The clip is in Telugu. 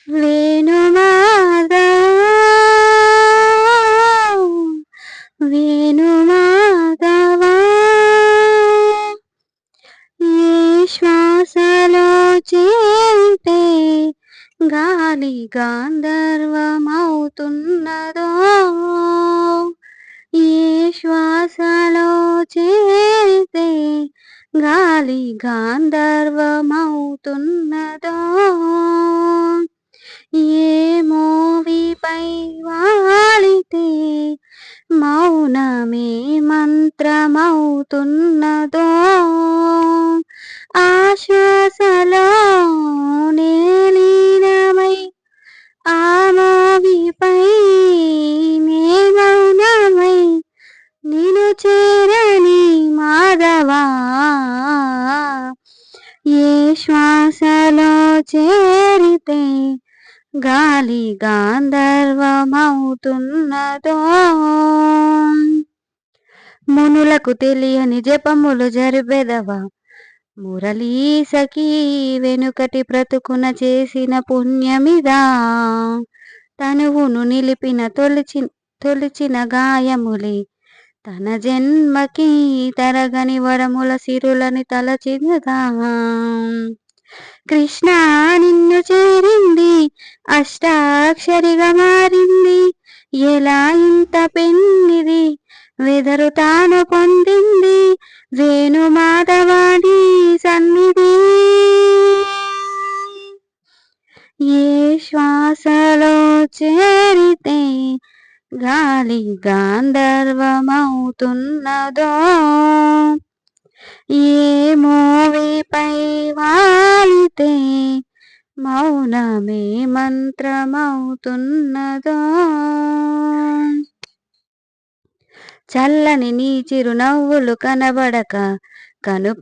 వేణుమాధవా వేణుమాధవా ఏ శ్వాసలో చేరితే గాలి గాంధర్వమవుతున్నదో ఏ శ్వాసలో చేరితే గాలి గాంధర్వమవుతున్నదో ఏ మోవిపై వాలితే మౌనమే మంత్రమవుతున్నదో ఆశ్వాసలో లీనమై ఆ మోవిపై నే మౌనమై నిను చేరని మాధవా ఏ శ్వాసలో చేరితే గాలి గాంధర్వమవుతున్నదో మునులకు తెలియని జపములు జరిపెదవా మురళీ సఖీ వెనుకటి బ్రతుకున చేసిన పుణ్యమిదా తనువును నిలిపిన తొలిచిన గాయములే తన జన్మకి తరగని వరముల సిరులని తలచినదా కృష్ణ నిన్ను చేరింది అష్టాక్షరిగా మారింది ఎలా ఇంత పెన్నిది వెదరు తాను పొందింది వేణుమాధవాడి సన్నిధి ఏ శ్వాసలో చేరితే గాలి గాంధర్వమవుతున్నదో ఏ మోవిపై వాలితే మౌనమే మంత్రమవుతున్నదో చల్లని నీ చిరునవ్వులు కనబడక కనుప